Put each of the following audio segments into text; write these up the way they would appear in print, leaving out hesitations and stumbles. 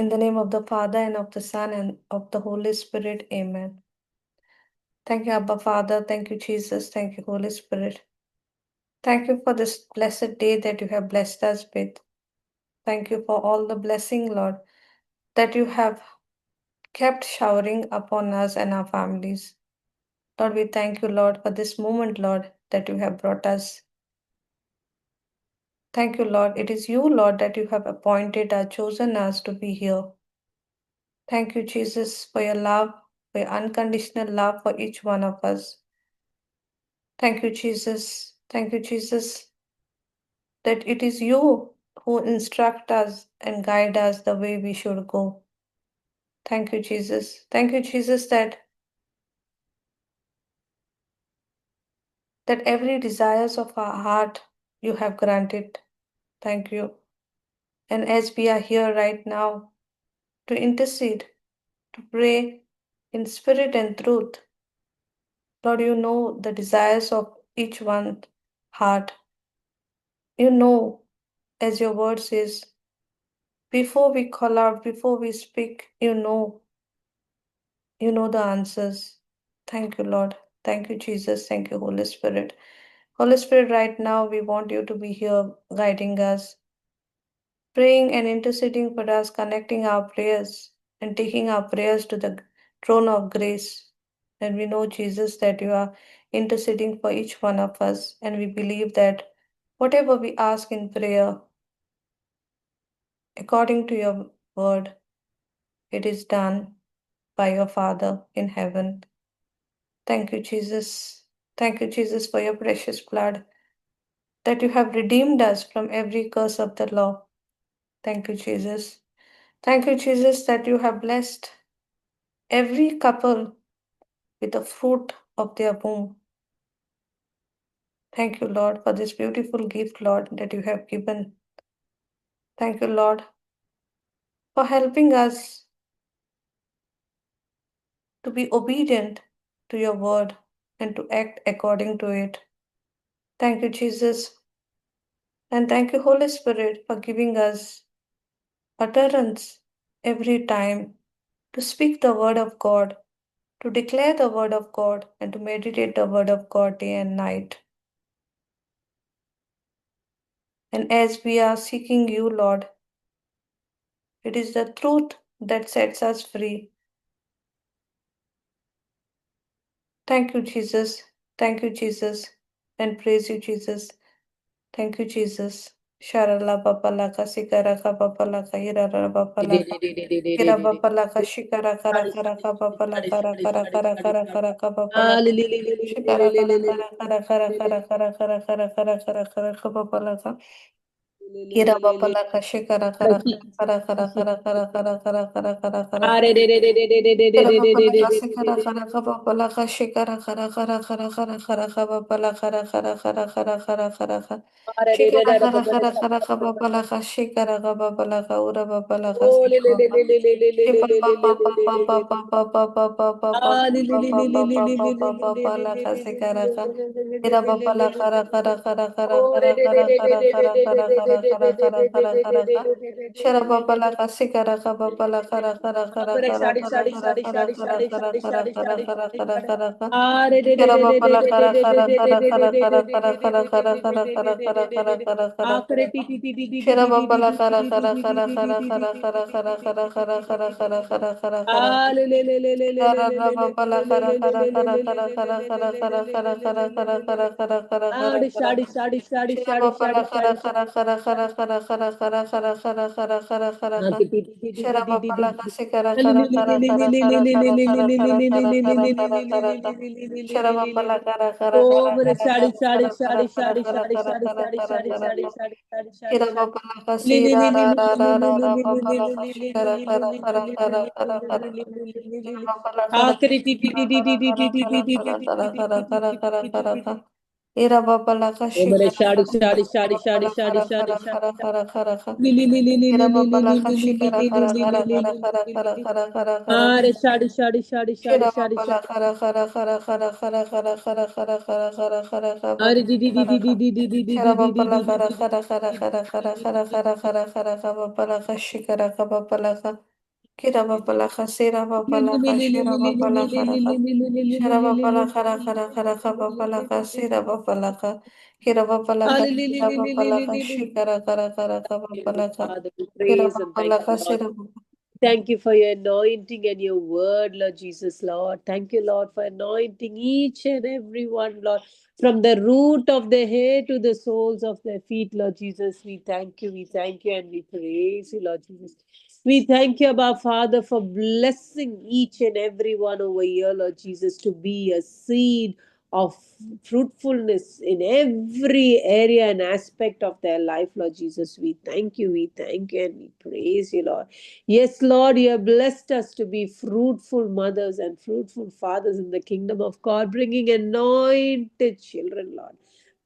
In the name of the Father, and of the Son, and of the Holy Spirit. Amen. Thank you, Abba Father. Thank you, Jesus. Thank you, Holy Spirit. Thank you for this blessed day that you have blessed us with. Thank you for all the blessing, Lord, that you have kept showering upon us and our families. Lord, we thank you, Lord, for this moment, Lord, that you have brought us. Thank you, Lord. It is you, Lord, that you have appointed or chosen us to be here. Thank you, Jesus, for your love, for your unconditional love for each one of us. Thank you, Jesus. Thank you, Jesus, that it is you who instruct us and guide us the way we should go. Thank you, Jesus. Thank you, Jesus, that every desires of our heart you have granted. Thank you. And as we are here right now to intercede, to pray in spirit and truth, Lord, you know the desires of each one's heart. You know, as your word says, before we call out, before we speak, you know the answers. Thank you, Lord. Thank you, Jesus. Thank you, Holy Spirit. Holy Spirit, right now we want you to be here guiding us, praying and interceding for us, connecting our prayers and taking our prayers to the throne of grace. And we know, Jesus, that you are interceding for each one of us. And we believe that whatever we ask in prayer, according to your word, it is done by your Father in heaven. Thank you, Jesus. Thank you, Jesus, for your precious blood, that you have redeemed us from every curse of the law. Thank you, Jesus. Thank you, Jesus, that you have blessed every couple with the fruit of their womb. Thank you, Lord, for this beautiful gift, Lord, that you have given. Thank you, Lord, for helping us to be obedient to your word and to act according to it. Thank you, Jesus. And thank you, Holy Spirit, for giving us utterance every time to speak the word of God, to declare the word of God, and to meditate the word of God day and night. And as we are seeking you, Lord, it is the truth that sets us free. Thank you, Jesus. Thank you, Jesus. And praise you, Jesus. Thank you, Jesus. Sharala papalaka sikaraka papalaka irara papalaka ira papalaka shikara kara kara ka papalaka kara kara kara kara kara ka papalaka shikara kara kara kara kara kara kara kara kara kara kara kara ka papalaka ira papalaka shikara kara kara kara kara kara kara kara kara kara kara kara Kara papala kasi kara kara kara papala kashi kara kara kara kara kara kara kara papala kara kara kara kara kara kara kara shikara kara kara kara kara papala kashi kara kara papala kaura papala kasi papa shipa papa papa papa papa papa papa papa papa papa papa la kasi kara kara ira papala kara kara kara kara kara kara kara kara kara kara kara kara kara kara kara Shara papala kasi kara kara papala kara kara kara kara kara kara kara kara kara kara kara kara kara kara kara Shara papala kara kara kara kara kara kara kara kara kara kara kara kara kara kara kara Shara papala kara kara kara kara kara kara kara kara kara kara kara kara kara kara Shara papala kara kara kara kara kara kara kara kara kara kara kara kara kara kara kara Shira papala kara kara kara kara kara kara kara kara kara kara kara kara kara Shira papala kasi kara kara kara kara kara kara kara kara kara kara kara kara kara Shira papala kara kara kara kara kara kara kara kara kara kara kara kara kara kara Shira papala kasi ra ra ra ra ra ra papala kasi kara kara kara kara kara kara Shira papala kara kara kara kara kara kara kara kara kara kara kara kara Ira baba la kashi kara kara kara kara kara kara kara kara kara kara Ira baba la kashi kara kara kara kara kara kara kara kara kara Shira baba la kara kara kara kara kara kara kara kara kara kara kara kara baba kara kara Shira baba la kara kara kara kara kara kara kara kara kara kara baba la kashi kara kara baba la kara Kira Papalaka, Sira Papalaka, Shira Papalaka, Raka, Shara Papalaka, Raka, Raka, Raka, Papalaka, Sira Papalaka, Kira Papalaka, Sira Papalaka, Shikara, Raka, Raka, Papalaka, Father, we Kira praise and thank Papalaka, you, Lord. Sira Thank you for your anointing and your word, Lord Jesus, Lord. Thank you, Lord, for anointing each and every one, Lord, from the root of their hair to the soles of their feet, Lord Jesus. We thank you, and we praise you, Lord Jesus. We thank you, our Father, for blessing each and every one over here, Lord Jesus, to be a seed of fruitfulness in every area and aspect of their life, Lord Jesus. We thank you, and we praise you, Lord. Yes, Lord, you have blessed us to be fruitful mothers and fruitful fathers in the kingdom of God, bringing anointed children, Lord.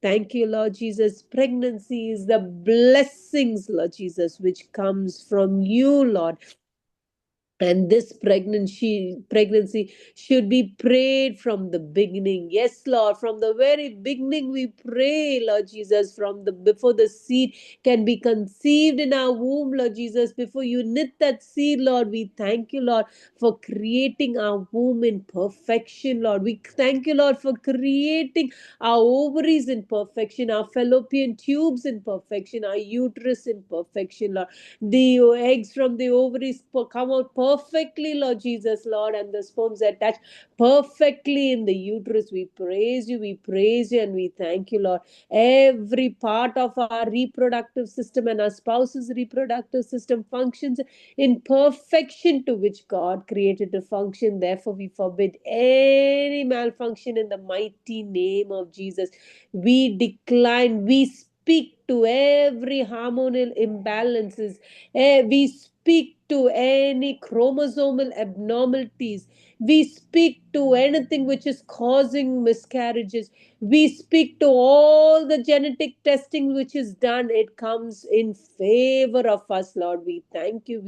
Thank you, Lord Jesus. Pregnancy is the blessings, Lord Jesus, which comes from you, Lord. And this pregnancy should be prayed from the beginning. Yes, Lord, from the very beginning we pray, Lord Jesus, from the before the seed can be conceived in our womb, Lord Jesus, before you knit that seed, Lord. We thank you, Lord, for creating our womb in perfection, Lord. We thank you, Lord, for creating our ovaries in perfection, our fallopian tubes in perfection, our uterus in perfection, Lord. The eggs from the ovaries come out perfectly, Lord Jesus, Lord, and the sperms attach perfectly in the uterus. We praise you, and we thank you, Lord. Every part of our reproductive system and our spouse's reproductive system functions in perfection to which God created to function. Therefore, we forbid any malfunction in the mighty name of Jesus. We speak to every hormonal imbalances. We speak to any chromosomal abnormalities. We speak to anything which is causing miscarriages. We speak to all the genetic testing which is done. It comes in favor of us, Lord. We thank you,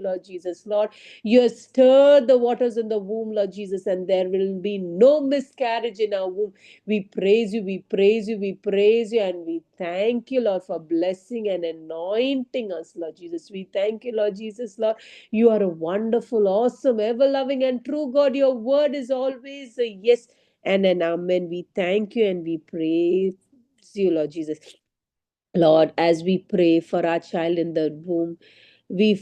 Lord Jesus. Lord, you have stirred the waters in the womb, Lord Jesus, and there will be no miscarriage in our womb. We praise you, and we thank you, Lord, for blessing and anointing us, Lord Jesus. We thank you, Lord Jesus, Lord. You are a wonderful, awesome, ever loving, and true God. Your word is always a yes and an amen. We thank you and we praise you, Lord Jesus. Lord, as we pray for our child in the womb, we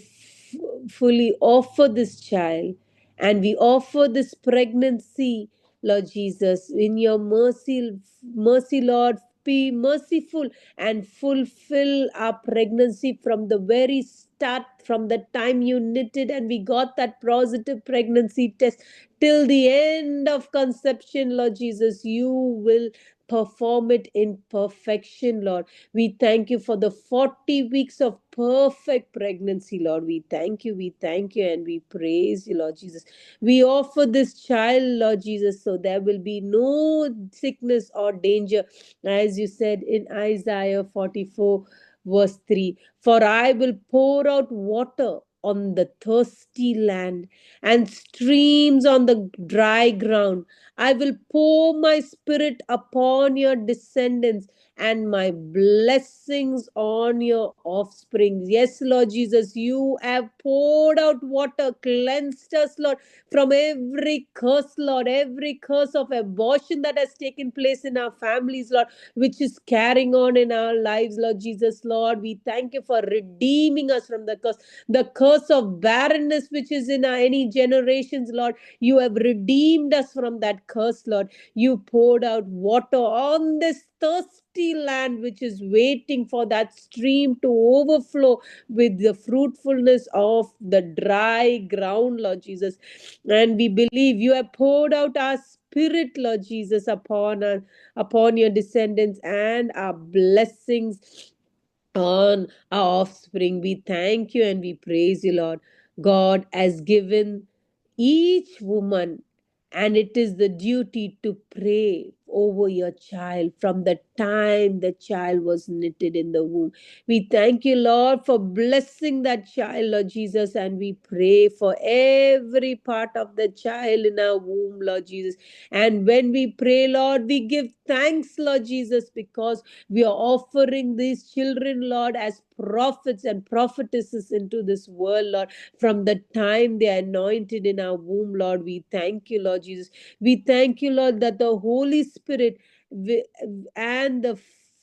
fully offer this child and we offer this pregnancy, Lord Jesus, in your mercy, Lord. Be merciful and fulfill our pregnancy from the very start, from the time you knitted and we got that positive pregnancy test till the end of conception, Lord Jesus. You will perform it in perfection, Lord. We thank you for the 40 weeks of perfect pregnancy, Lord. We thank you, and we praise you, Lord Jesus. We offer this child, Lord Jesus, so there will be no sickness or danger, as you said in Isaiah 44, verse 3. For I will pour out water on the thirsty land and streams on the dry ground. I will pour my spirit upon your descendants and my blessings on your offspring. Yes, Lord Jesus, you have poured out water, cleansed us, Lord, from every curse, Lord, every curse of abortion that has taken place in our families, Lord, which is carrying on in our lives, Lord Jesus, Lord. We thank you for redeeming us from the curse of barrenness, which is in our any generations, Lord. You have redeemed us from that curse, Lord. You poured out water on this thirsty land which is waiting for that stream to overflow with the fruitfulness of the dry ground, Lord Jesus. And we believe you have poured out our spirit, Lord Jesus, upon your descendants and our blessings on our offspring. We thank you and we praise you, Lord. God has given each woman, and it is the duty to pray over your child from the time the child was knitted in the womb. We thank you, Lord, for blessing that child, Lord Jesus, and we pray for every part of the child in our womb, Lord Jesus. And when we pray, Lord, we give thanks, Lord Jesus, because we are offering these children, Lord, as prophets and prophetesses into this world, Lord, from the time they are anointed in our womb, Lord. We thank you, Lord Jesus. We thank you, Lord, that the Holy Spirit and the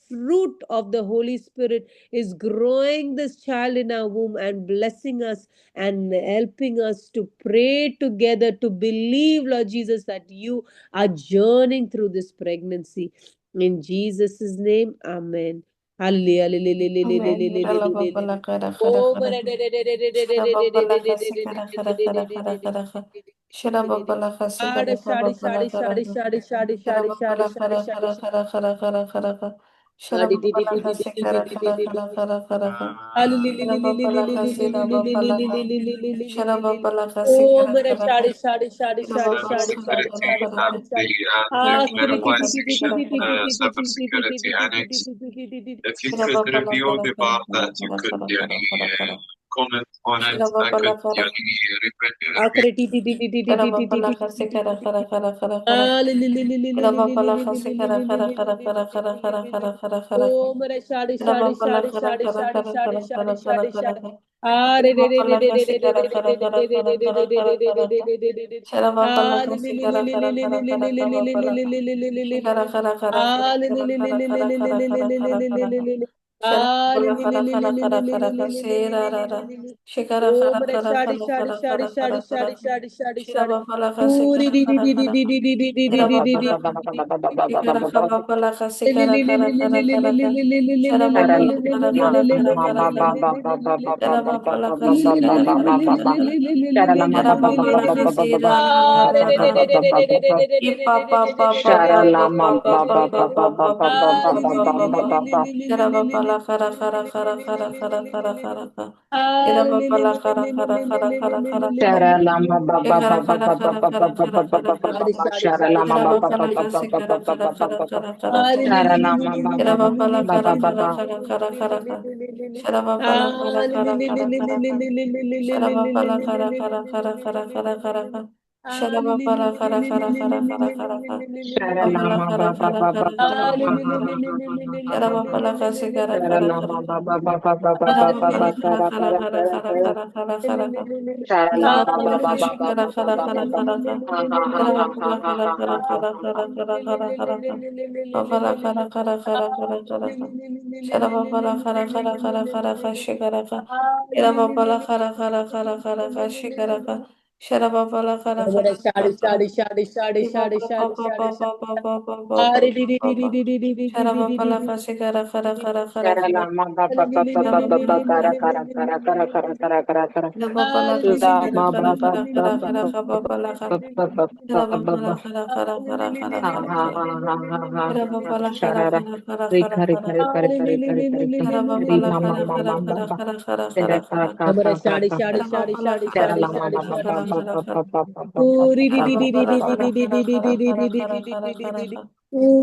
fruit of the Holy Spirit is growing this child in our womb and blessing us and helping us to pray together, to believe, Lord Jesus, that you are journeying through this pregnancy. In Jesus' name, amen. Amen. Yara baba la kara kara Oh, kara. Shara baba la kasi kara kara kara kara kara kara. Shara baba la kasi kara kara baba la kara kara. Shara baba la kara kara kara kara kara kara kara. Shara baba la kasi kara kara kara kara kara kara. Shara baba la kasi ra baba la kara. Shara baba la kasi Oh, kara mere kara shadi kara. shadi shadi Shara shadi baba la shadi kara shadi kara shadi kara kara. shadi shadi. Shara Ah, baba kiri la ti ti kasi ti ti ti kara ti kara. ti ti ti ti ti ti ti ti ti ti ti ti ti ti ti. Shara baba la kara kara kara kara kara kara kara kara. Shara baba la kara. Ah, kiri ti ti ti ti ti ti Shara ti ti baba ti la ti kasi ti kara ti kara ti. kara kara kara. Ah, li li li li li li Shara li li baba li la li kasi li li kara li li kara li kara li kara li kara li kara li li kara li li. kara kara. Oh, mere shadi Shara shadi baba la shadi kara shadi kara shadi kara shadi kara shadi kara kara shadi kara shadi. kara. Ah, Shara re re re baba re la re re kasi re kara re kara re kara re re kara re kara re kara re re kara. re re re re re. Shara baba la Ah, li kasi li li kara li kara li li kara li kara li kara li li kara li baba la. li li li li li li Shikara li. kara kara kara Ah, li li kara li li kara li li kara li kara li kara li li kara li li kara li kara. li li. Shara Ah, baba li la li li kara li li kara li kara li li kara li kara. li li Sera li li rara. li li li. Shikara Oh, kara mere kara shadi kara shadi kara shadi kara shadi kara kara. shadi shadi shadi Shira shadi. baba la kasi Oh, di kara di di kara di di kara. di di di di di Shira di di baba di la di. shikara baba la kasi kara kara kara kara kara. Shira baba la kara kara kara kara kara. Shira baba la kasi kara kara kara kara. Shira baba la kasi ra ra ra ra ra ra. Ipa pa pa pa pa pa pa pa pa pa pa pa pa pa pa pa pa pa. Shira baba la kara kara kara kara kara kara kara kara. Shira baba la kara kara kara kara kara kara. Shikara kara kara kara kara kara kara. Shira baba la kasi kara kara kara kara kara kara. Shira baba la kara kara kara kara kara kara. Shira baba la kara kara kara kara kara. Shira baba la kara kara kara kara kara kara kara. Shira baba la kara kara kara kara kara kara. Baba la kara kara kara kara kara kara. Shira baba la kasi kara kara kara kara. Shira baba la kara kara kara kara kara kara kara kara. Shira baba la kasi kara kara kara kara kara. Shira baba la kara kara kara kara kara kara kara kara. Baba la kara kara kara kara kara kara. Shara baba la kara kara kara kara kara shikara ka. Shara baba la kara kara kara kara kara shikara ka. Shara baba la kara kara kara Shadi kara. shadi shadi shadi Iba shadi ba ba shadi ba ba shadi ba shadi. ba ba ba ba ba Ari di di ba di di ba. di di di di di Shara di di baba di la di. kasi kara kara kara kara kara. Shara baba la kara. Shara baba la kasi kara kara kara kara kara kara baba la kara. Shara baba la kara kara kara kara kara kara. Shara baba la kara kara kara kara kara. Shara baba la kara kara kara kara kara kara kara. Amara shadi shadi Shara shadi baba la shadi kara shadi kara shadi kara shadi kara shadi. kara kara. Uri di Shara di di baba di la di di kara di kara di di kara di di kara di kara di kara di di kara di di. kara.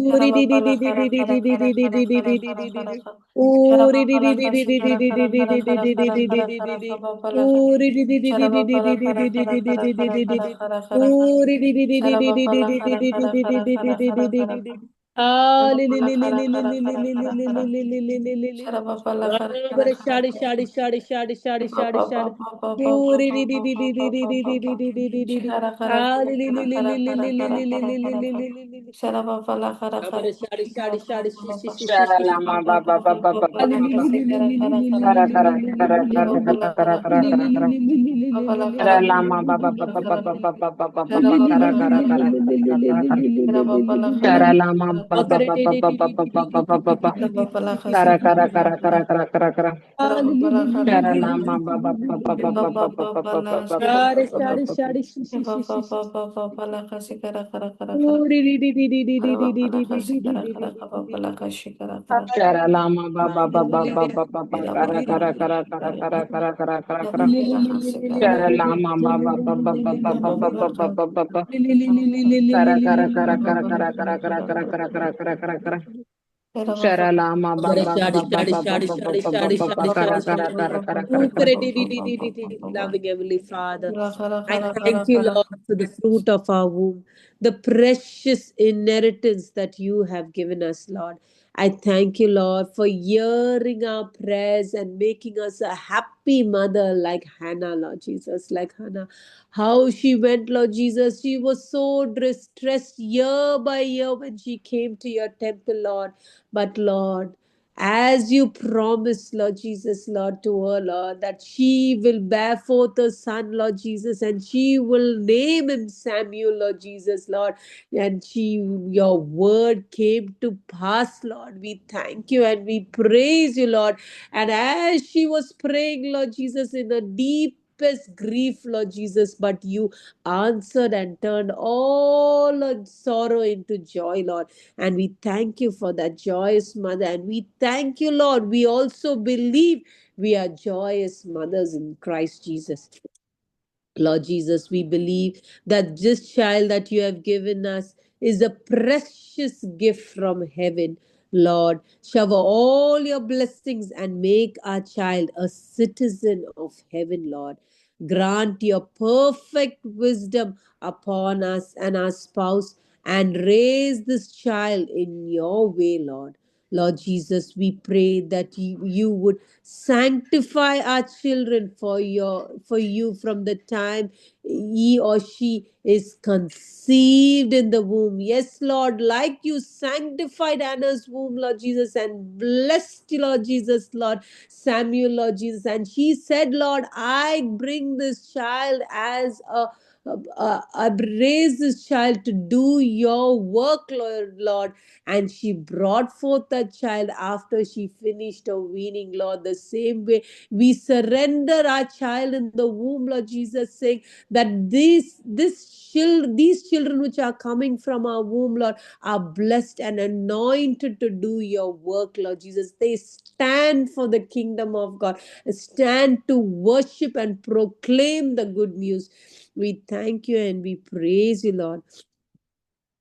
Shara Uri di baba di la di di kara di di kara di di kara di kara di di kara di kara di di kara di. kara. Shara Uri baba di la di di di kasi di di kara di kara di kara di kara di di kara di di kara di kara di di. kara baba la kara. Uri di di di di Shara di di baba la di di kara di kara di di kara di di kara di di kara di. kara kara kara. Uri di di di di Shara di di baba di la di kara di di kara di di kara di kara di kara di di kara di di kara di di. kara. Ah, Shara li baba li la li li kara li li kara li kara li li kara li kara. li li li li li li. Shara baba la kara kara Bara kara shadi kara. shadi shadi shadi shadi Ba shadi ba shadi. ba ba ba ba ba Uri ba di di ba di ba di di ba di ba di ba di ba. di di di di di di. Shara kara Ah, kara li li li kara li kara li li kara li li kara li kara li li kara li kara. li li li. Shara baba la kara kara Bara shadi kara shadi kara shadi kara shi shi baba. shi shi shi shi. Ba ba ba ba ba ba Ah, la li li li kasi li li kara li kara li li kara li li kara. li li li li Shara li baba li. la kara kara Li li kara. li li li li li li Baba li la li kara li li kara li li kara li kara li kara. li. Shara baba la kara kara. Shara baba la kara kara kara Bapalakasi Kara kara kara kara kara kara kara. Shara lama ba ba ba ba ba ba ba ba ba ba ba ba ba ba ba ba ba. Bapalakasi kara kara kara kara Bapalakasi kara kara kara Bapalakasi kara kara Shara lama ba ba ba ba ba ba ba ba. Kara kara kara kara kara kara kara kara kara. Bapalakasi kara Shara lama ba ba ba ba ba ba ba ba ba ba ba ba ba. Kara kara kara kara kara kara kara kara kara kara kara kara kara. Shara lama ba ba ba ba ba ba ba ba ba ba ba ba. Kara kara kara kara kara kara. Loving Heavenly Father, I thank you, Lord, for the fruit of our womb, the precious inheritance that you have given us, Lord. I thank you, Lord, for hearing our prayers and making us a happy mother like Hannah, Lord Jesus, like Hannah. How she went, Lord Jesus. She was so distressed year by year when she came to your temple, Lord. But, Lord, as you promised, Lord Jesus, Lord, to her, Lord, that she will bear forth a son, Lord Jesus, and she will name him Samuel, Lord Jesus, Lord. And your word came to pass, Lord. We thank you and we praise you, Lord. And as she was praying, Lord Jesus, in a deepest grief, Lord Jesus, but you answered and turned all her sorrow into joy, Lord. And we thank you for that joyous mother. And we thank you, Lord. We also believe we are joyous mothers in Christ Jesus. Lord Jesus, we believe that this child that you have given us is a precious gift from heaven. Lord, shower all your blessings and make our child a citizen of heaven, Lord. Grant your perfect wisdom upon us and our spouse and raise this child in your way, Lord. Lord Jesus, we pray that you would sanctify our children for you from the time he or she is conceived in the womb. Yes, Lord, like you sanctified Anna's womb, Lord Jesus, and blessed, Lord Jesus, Lord Samuel, Lord Jesus. And she said, Lord, I bring this child as I raise this child to do your work, Lord. And she brought forth that child after she finished her weaning, Lord. The same way we surrender our child in the womb, Lord Jesus, saying that these children which are coming from our womb, Lord, are blessed and anointed to do your work, Lord Jesus. They stand for the kingdom of God, stand to worship and proclaim the good news. We thank you and we praise you, Lord.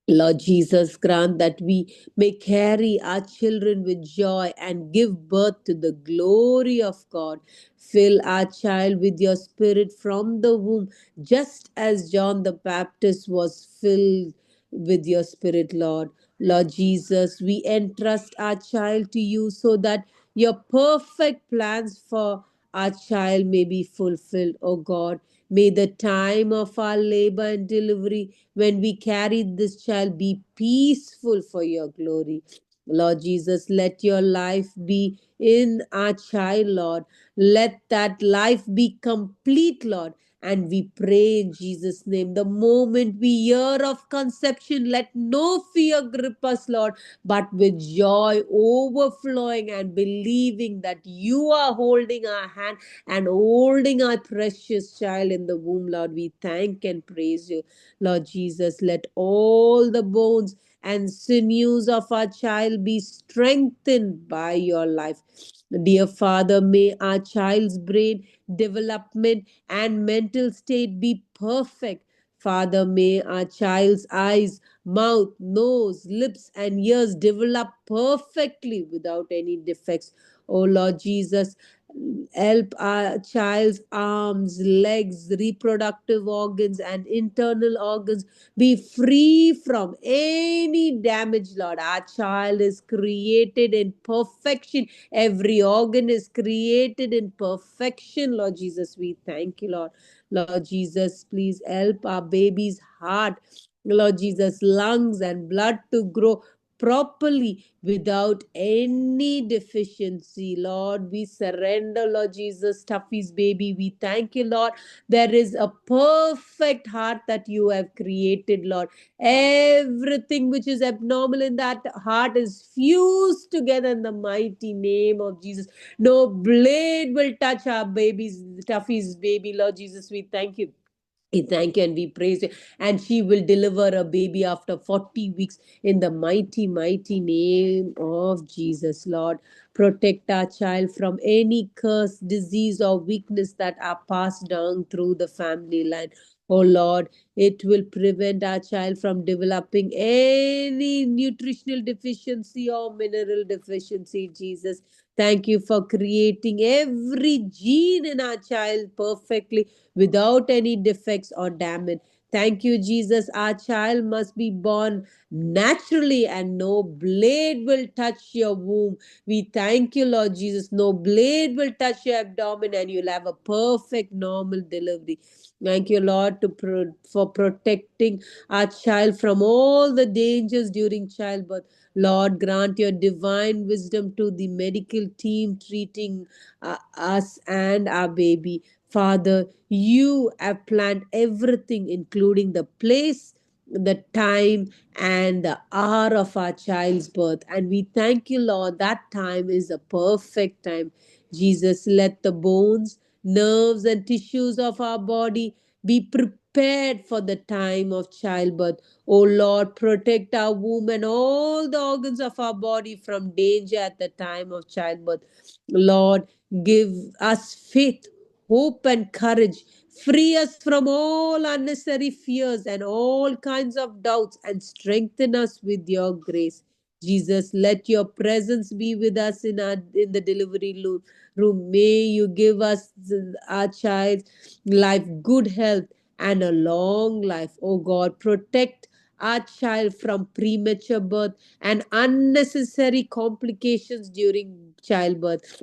Lord Jesus, grant that we may carry our children with joy and give birth to the glory of God. Fill our child with your spirit from the womb, just as John the Baptist was filled with your spirit, Lord. Lord Jesus, we entrust our child to you so that your perfect plans for our child may be fulfilled, O God. May the time of our labor and delivery when we carry this child be peaceful for your glory. Lord Jesus, let your life be in our child, Lord. Let that life be complete, Lord. And we pray in Jesus' name. The moment we hear of conception, let no fear grip us, Lord, but with joy overflowing and believing that you are holding our hand and holding our precious child in the womb, Lord. We thank and praise you. Lord Jesus, let all the bones and sinews of our child be strengthened by your life. Dear Father, may our child's brain development and mental state be perfect. Father, may our child's eyes, mouth, nose, lips, and ears develop perfectly without any defects. Oh Lord Jesus, help our child's arms, legs, reproductive organs, and internal organs be free from any damage, Lord. Our child is created in perfection. Every organ is created in perfection, Lord Jesus. We thank you, Lord. Lord Jesus, please help our baby's heart, Lord Jesus, lungs and blood to grow properly without any deficiency. Lord, we surrender, Lord Jesus, Tuffy's baby. We thank you, Lord. There is a perfect heart that you have created, Lord. Everything which is abnormal in that heart is fused together in the mighty name of Jesus. No blade will touch our baby's, Tuffy's baby, Lord Jesus. We thank you. We thank you and we praise you. And she will deliver a baby after 40 weeks in the mighty, mighty name of Jesus, Lord. Protect our child from any curse, disease, or weakness that are passed down through the family line. Oh Lord, it will prevent our child from developing any nutritional deficiency or mineral deficiency, Jesus. Thank you for creating every gene in our child perfectly without any defects or damage. Thank you, Jesus. Our child must be born naturally and no blade will touch your womb. We thank you, Lord Jesus. No blade will touch your abdomen and you'll have a perfect normal delivery. Thank you, Lord, for protecting our child from all the dangers during childbirth. Lord, grant your divine wisdom to the medical team treating us and our baby. Father, you have planned everything, including the place, the time, and the hour of our child's birth. And we thank you, Lord, that time is a perfect time. Jesus, let the bones, nerves, and tissues of our body be prepared for the time of childbirth. Oh Lord, protect our womb and all the organs of our body from danger at the time of childbirth. Lord, give us faith, hope, and courage. Free us from all unnecessary fears and all kinds of doubts and strengthen us with your grace. Jesus, let your presence be with us in the room. May you give us our child's life, good health, and a long life. Oh God, protect our child from premature birth and unnecessary complications during childbirth.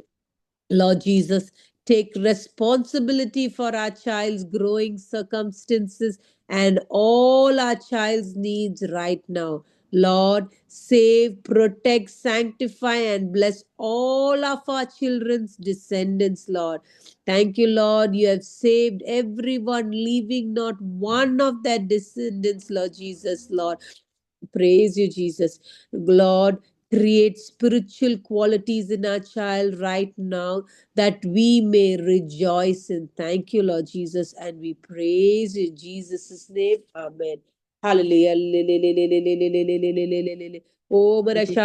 Lord Jesus, take responsibility for our child's growing circumstances and all our child's needs right now. Lord, save, protect, sanctify, and bless all of our children's descendants, Lord. Thank you, Lord. You have saved everyone, leaving not one of their descendants, Lord Jesus, Lord. Praise you, Jesus. Lord, create spiritual qualities in our child right now that we may rejoice in. Thank you, Lord Jesus, and we praise you in Jesus' name. Amen. Hallelujah. Oh, but shade.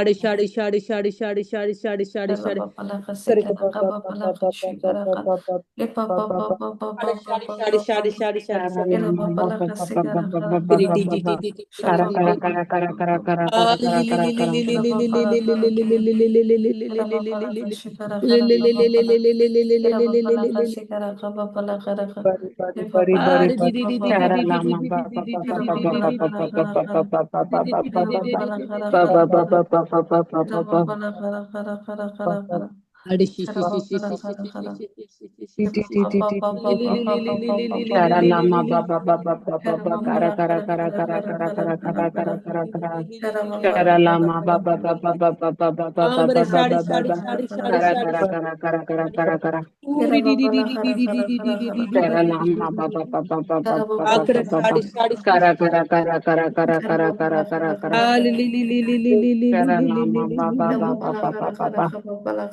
Rabapalaka Sikaraka Papalaka Shikaraka Lepapapapapapapapapapa Irabapalaka Sikaraka Rabapapapapapapapa Irabapalaka Irabapalaka Shikaraka Rabapalaka Irabapalaka Shikaraka Papalaka Lepapapapapapapa Irabapalaka Irabapalaka Irabapalaka Sharalama baba baba baba baba kara kara kara kara kara kara kara kara kara kara. Sharalama baba baba baba baba baba baba baba kara kara kara kara kara kara kara. Sharalama baba baba baba baba baba kara kara kara kara kara kara kara kara kara. Sharalama baba baba baba baba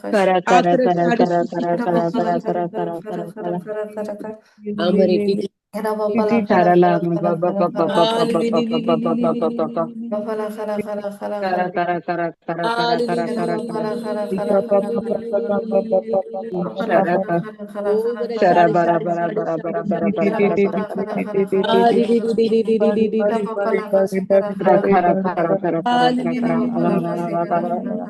kara kara kara kara kara kara kara kara kara kara kara. Sharalama baba baba baba baba baba baba baba kara kara kara kara kara kara kara kara. Sharaka shara bara bara bara bara bara bara kara kara kara kara kara kara kara kara kara kara kara kara.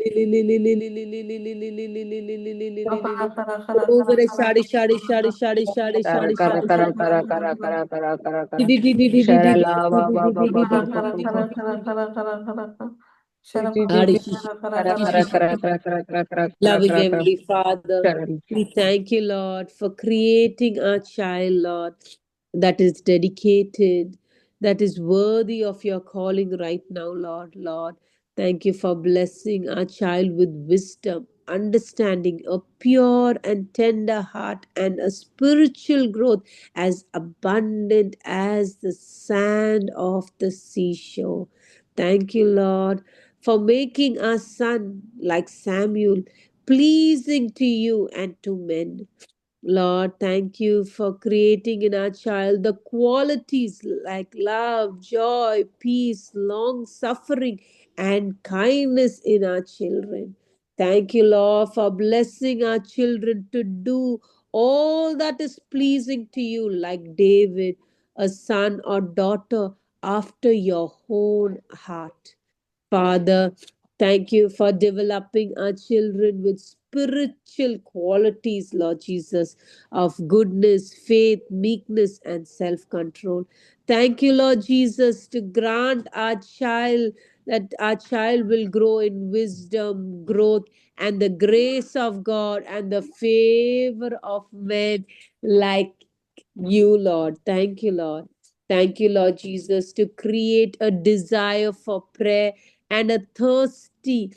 Oh, very shadi, shadi, shadi, shadi, shadi, Kara shadi, kara shadi, kara shadi. kara kara kara kara kara Di- kara. di- di- di- di- di- di- di- Sharala di- ba di- ba di- ba di- ba di- ba di- ba di- ba di- ba. di- di- Shiti Adi, titi. shi- shi- Kara shi- kara shi- kara shi- kara kara kara kara kara Loving kara kara. Heavenly Father, Sharan. we thank you, Lord, for creating a child, Lord, that is dedicated, that is worthy of your calling right now, Lord. Lord, thank you for blessing our child with wisdom, understanding, a pure and tender heart, and a spiritual growth as abundant as the sand of the seashore. Thank you, Lord, for making our son like Samuel, pleasing to you and to men. Lord, thank you for creating in our child the qualities like love, joy, peace, long suffering, and kindness in our children. Thank you, Lord, for blessing our children to do all that is pleasing to you, like David, a son or daughter after your own heart. Father, thank you for developing our children with spiritual qualities, Lord Jesus, of goodness, faith, meekness, and self control. Thank you, Lord Jesus, to grant our child that our child will grow in wisdom, growth, and the grace of God and the favor of men like you, Lord. Thank you, Lord. Thank you, Lord Jesus, to create a desire for prayer and a thirsty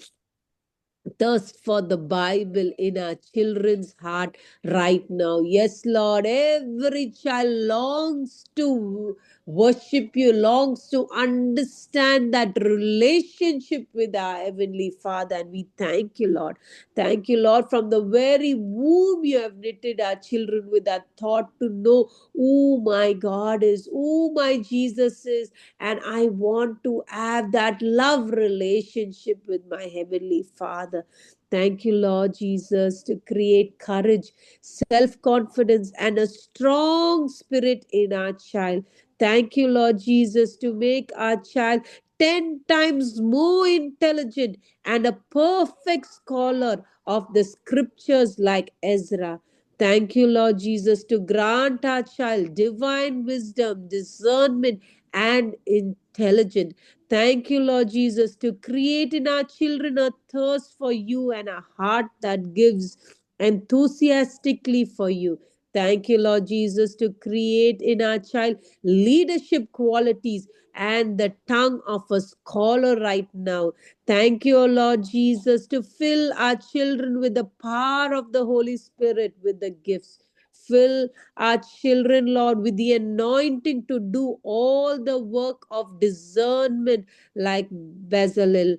thirst for the Bible in our children's heart right now. Yes, Lord, every child longs to worship you, longs to understand that relationship with our Heavenly Father. And we thank you, Lord. Thank you, Lord. From the very womb, you have knitted our children with that thought to know who my God is, who my Jesus is, and I want to have that love relationship with my Heavenly Father. Thank you, Lord Jesus, to create courage, self confidence, and a strong spirit in our child. Thank you, Lord Jesus, to make our child 10 times more intelligent and a perfect scholar of the scriptures like Ezra. Thank you, Lord Jesus, to grant our child divine wisdom, discernment, and intelligence. Thank you, Lord Jesus, to create in our children a thirst for you and a heart that gives enthusiastically for you. Thank you, Lord Jesus, to create in our child leadership qualities and the tongue of a scholar right now. Thank you, O Lord Jesus, to fill our children with the power of the Holy Spirit, with the gifts. Fill our children, Lord, with the anointing to do all the work of discernment like Bezalel.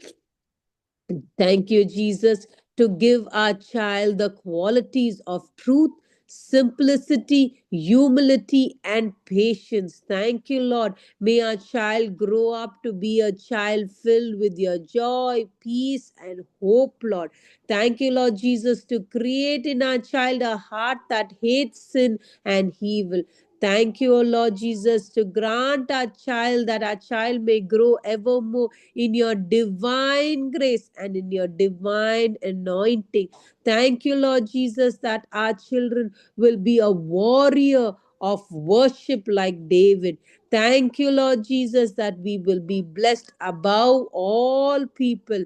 Thank you, Jesus, to give our child the qualities of truth, simplicity, humility, and patience. Thank you, Lord. May our child grow up to be a child filled with your joy, peace, and hope, Lord. Thank you, Lord Jesus, to create in our child a heart that hates sin and evil. Thank you, O Lord Jesus, to grant our child that our child may grow evermore in your divine grace and in your divine anointing. Thank you, Lord Jesus, that our children will be a warrior of worship like David. Thank you, Lord Jesus, that we will be blessed above all people.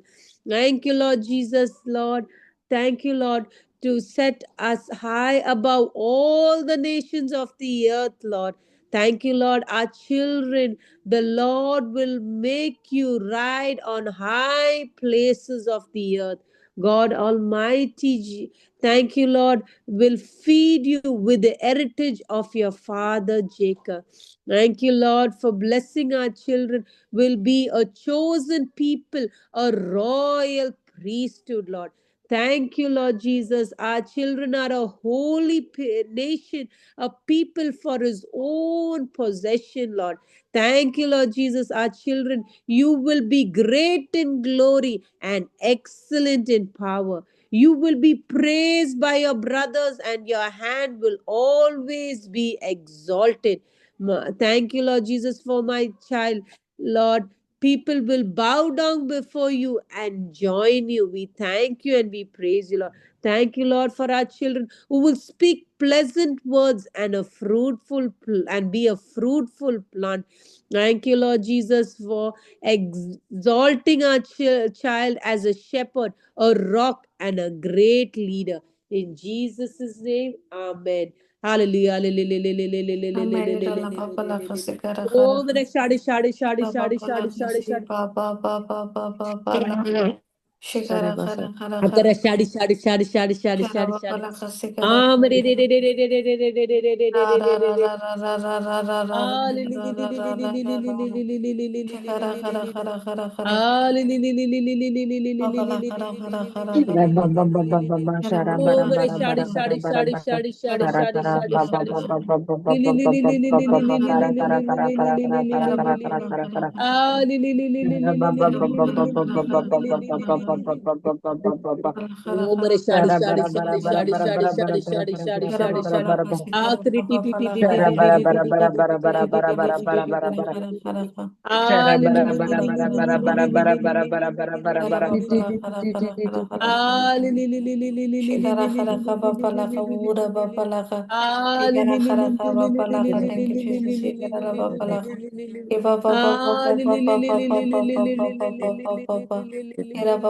Thank you, Lord Jesus, Lord. Thank you, Lord, to set us high above all the nations of the earth, Lord. Thank you, Lord. Our children, the Lord will make you ride on high places of the earth. God Almighty, thank you, Lord, will feed you with the heritage of your father Jacob. Thank you, Lord, for blessing our children, will be a chosen people, a royal priesthood, Lord. Thank you, Lord Jesus. Our children are a holy nation, a people for his own possession, Lord. Thank you, Lord Jesus. Our children, you will be great in glory and excellent in power. You will be praised by your brothers, and your hand will always be exalted. Thank you, Lord Jesus, for my child. Lord, people will bow down before you and join you. We thank you and we praise you, Lord. Thank you, Lord, for our children who will speak pleasant words and a fruitful and be a fruitful plant. Thank you, Lord Jesus, for exalting our child as a shepherd, a rock, and a great leader. In Jesus' name, Amen. Hallelujah. Amen. Irala Papa Laka Sikara Oh, Kara. mere shadi, shadi, shadi, Papa shadi, shadi, Laka shadi, Si shadi. Papa Papa Papa Papa Shikara Kara Kara Akara Kara. shadi, shadi, shadi, shadi, shadi, Kara shadi, Papa shadi. Laka Sikara Ah, mere de Kara. de de de de de de de de de de de Ra de ra de ra de de. ra ra ra ra ra ra ra Ah, li li ra li li ra li ra li ra li li ra li ra li ra. li li li li li li li Shikara li li Kara li li. Kara Kara Kara. Ah, li li li li li li li li li li li Papa li li La li Kara li li Kara li li Kara li Kara. li li li li li li. Kara Oh, Papa mere Laka shadi, Kara. shadi, shadi, shadi, shadi, Kara shadi, Papa shadi, Laka shadi, Kara. shadi. Li li li li li li li li Papa li li Kara li li Kara. li li li li li li Kara li li Papa li. Laka Kara. Ah, li li li li li li li li Kara li li Papa li li Laka li Kara li li Kara li li Kara li li Kara. li. Kara Kara Oh, Kara mere shadi, Kara. shadi, shadi, shadi, shadi, shadi, shadi, shadi, Kara shadi, Papa shadi. Laka Ah, Sikara kri ti ti Papa ti ti ti Laka. ti ti ti ti ti ti ti ti ti ti Kara ti ti Kara ti ti Kara ti Kara ti. Kara Kara. Ah, li li li li Papa li Laka li li Kara. li li li li li li li li li li Kara li li Papa li li. Laka Kara Kara Kara Kara. Ah, li li li li li li li li li li Shikara li Kara li Kara li li Papa li Laka li li li Uda li Papa li. Laka. Ah, li li Shikara li li Kara li Kara li li Papa li li Laka. li Thank you li li Jesus. li li li Shikara li Papa li Laka. li li li. Papa Papa Ah, Papa li li li Papa li li li Papa li li Papa li li Papa li li Papa li Papa. li li li li li li Kira li.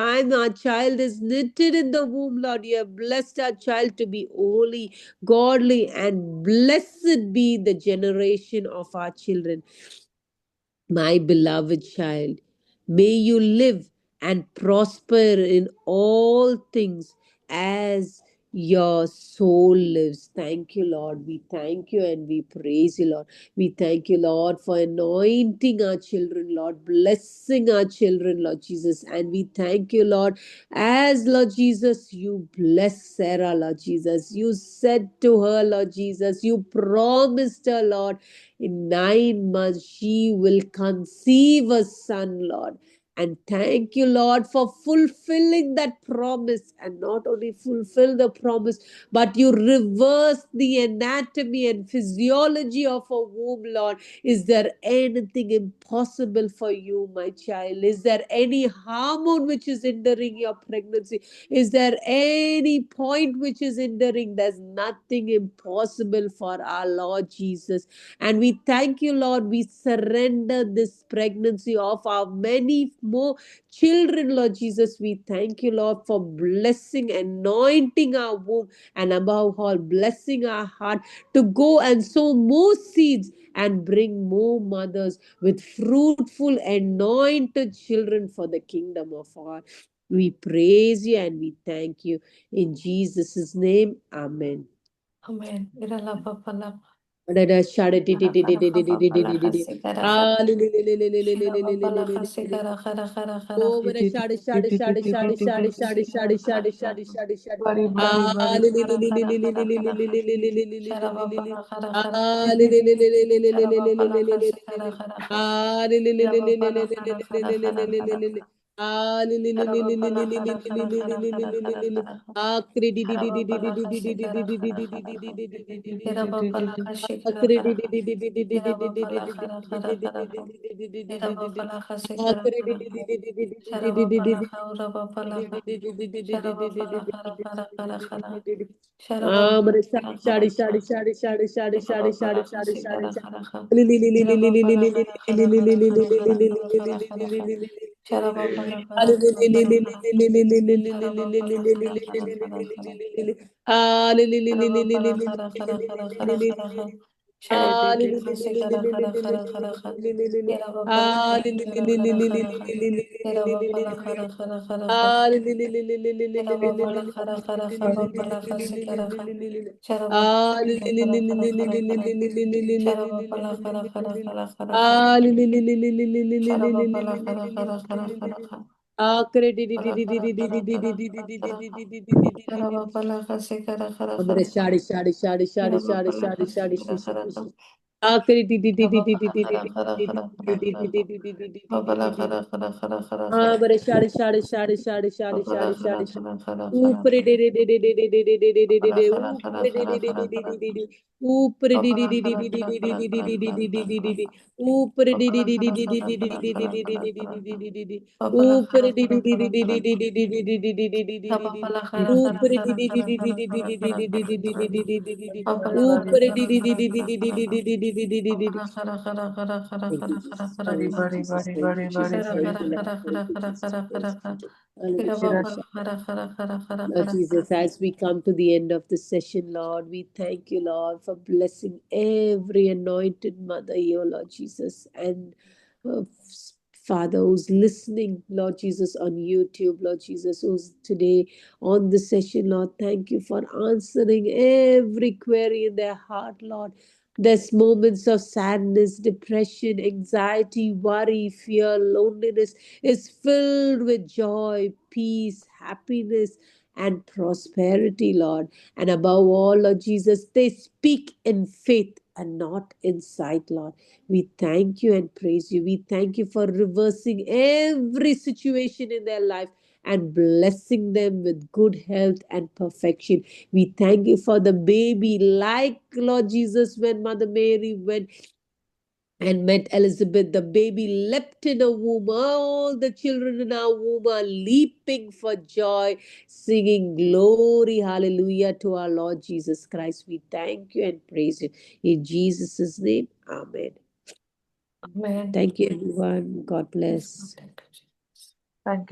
time our child is knitted in the womb, Lord, you have blessed our child to be holy, godly, and blessed be the generation of our children. My beloved child, may you live and prosper in all things as your soul lives. Thank you, Lord. We thank you and we praise you, Lord. We thank you, Lord, for anointing our children, Lord, blessing our children, Lord Jesus. And we thank you, Lord, as, Lord Jesus, you bless Sarah, Lord Jesus. You said to her, Lord Jesus, you promised her, Lord, in 9 months she will conceive a son, Lord. And thank you, Lord, for fulfilling that promise. And not only fulfill the promise, but you reverse the anatomy and physiology of a womb, Lord. Is there anything impossible for you, my child? Is there any hormone which is hindering your pregnancy? Is there any point which is hindering? There's nothing impossible for our Lord Jesus. And we thank you, Lord. We surrender this pregnancy of our many more children, Lord Jesus. We thank you, Lord, for blessing, anointing our womb, and above all, blessing our heart to go and sow more seeds and bring more mothers with fruitful, anointed children for the kingdom of God. We praise you and we thank you. In Jesus' name, amen. Amen. Irala Papa Laka. Ada shada di di di di di di di di di di di di. Sikara Ah, li li li li li li li Shira li li Papa li li li Laka li li. Sikara Kara Kara Kara Oh, bada shada shada shada shada shada shada shada shada shada shada shada. Bari bari Ah, bari. li li li li li Kara li li Kara li li Kara li li li li li li li Shara li li Papa li. Kara Kara Ah, li li li li li li li li Shara li li Papa li li Laka li li Sikara li. Kara Ah, li li li Shira li li li Papa li li Kara li Kara li li Kara li li li Kara li li. Ah, li li li Shara li li Papa li li li Kara li li Kara li Kara li li Kara li li Kara li li. Kara Ah, kri di di Shara di di di Papa di di Laka di di di Sikara di di Kara di di Kara di di di di di di Shira di di. Papa Laka Sikara Akre di Kara di di di di di di Shira di di Papa di di Laka di Kara di Kara di di di di di Shira di di di. Papa Laka Sikara Akre di Kara di di di di di di di Shara di di Papa di di. Laka Ura Papa Laka Shara Papa Laka Kara Kara Kara Di di. Shara Papa Ah, mere Kara shadi Kara shadi Kara shadi shadi shadi Shira shadi Papa shadi Laka shadi shadi Sikara shadi. Kara Kara Li li li li li Shira li li Papa li li Laka li Kara li Kara li li Kara li li li Kara li Kara li Kara li Kara li li li. Shara Papa Laka Ali li li li Kara li Kara li li li li li li Shara li Papa li li Laka li li Kara li Kara li Kara li Kara li li li. Ah, li li li li Shara li li Papa li Laka li Kara li Kara li Kara li Kara li Kara li. Kara Shara Ah, li li Papa li li li li Sikara li li Kara li Kara li Kara li Kara li li li. Shira Papa Ah, Laka li li li Sikara li li Kara li li Kara li Kara li li Shira li li Papa li Laka li. Kara Kara Kara Kara Ah, li li li li li li li li Shara li Papa li li. Laka Kara Kara Bari Papa Laka Sikara Kara Shara Papa Ah, li li li Kara li Kara li li Kara li Kara li li li li li Shara li li Papa li Laka Kara Kara li li. Kara Kara Kara Ah, li li li li li li li li li li Shara li Papa li li Laka li Kara li Kara li Kara li Kara li li Kara li. Ah, kre di di di Kara di di Kara di di Kara di di Kara di di di di Kara di di di di di di Shara di. Papa Laka Sikara Kara Amre Kara shadi shadi shadi shadi Shara shadi Papa shadi Laka shadi Sikara shadi Kara shadi. Kara Ah, kre di di di Shara di di Papa di di di Laka di Kara di Kara di Kara di di Kara di di di di di Papa di di Laka di di. Kara Kara Kara Kara Ah, Kara amre shadi shadi shadi shadi shadi Papa shadi Laka shadi Kara shadi. Kara Kara Kara Upre di di di di di di di di di di Papa di di. Laka Kara Kara Upre di Kara di di di Kara di Kara di di di. Upre di Papa di di Laka di Kara di di Kara di di Kara di Kara di di Kara di di Kara di di di. Upre Papa di di di Laka di Kara di di Kara di di Kara di di Kara di Kara di Kara di di di di di. Papa Laka Upre Kara di di Kara di di Kara di Kara di di di di di di di di di di di di. Papa Laka Kara Kara Upre di Kara di di Kara di di Kara di di Kara di di Kara di di di di di di di di di di. Papa Laka Kara Upre di Kara di di Kara di di Kara di di Kara di di di di di di Papa di. Laka Kara Kara Kara Kara Thank you, Kara Kara Jesus. Kara Thank you, Kara Jesus. Thank you, Jesus. Shara Thank Kara you, Lord. Kara Thank Kara you, Kara Jesus. Kara Praise Kara you, Kara Jesus. Shira Hallelujah. Papa Kara Kara Kara Kara Lord Kara Kara Jesus, as we come to the end of the session, Lord, we thank you, Lord, for blessing every anointed mother here, Lord Jesus, and uh, Father who's listening, Lord Jesus, on YouTube, Lord Jesus, who's today on the session, Lord. Thank you for answering every query in their heart, Lord. There's moments of sadness, depression, anxiety, worry, fear, loneliness is filled with joy, peace, happiness, and prosperity, Lord. And above all, Lord Jesus, they speak in faith and not in sight, Lord. We thank you and praise you. We thank you for reversing every situation in their life and blessing them with good health and perfection. We thank you for the baby, like Lord Jesus, when Mother Mary went and met Elizabeth, the baby leapt in her womb. All the children in our womb are leaping for joy, singing glory, hallelujah to our Lord Jesus Christ. We thank you and praise you. In Jesus' name, amen. Amen. Thank you, everyone. God Yes, bless. Lord. Thank you, Jesus. Thank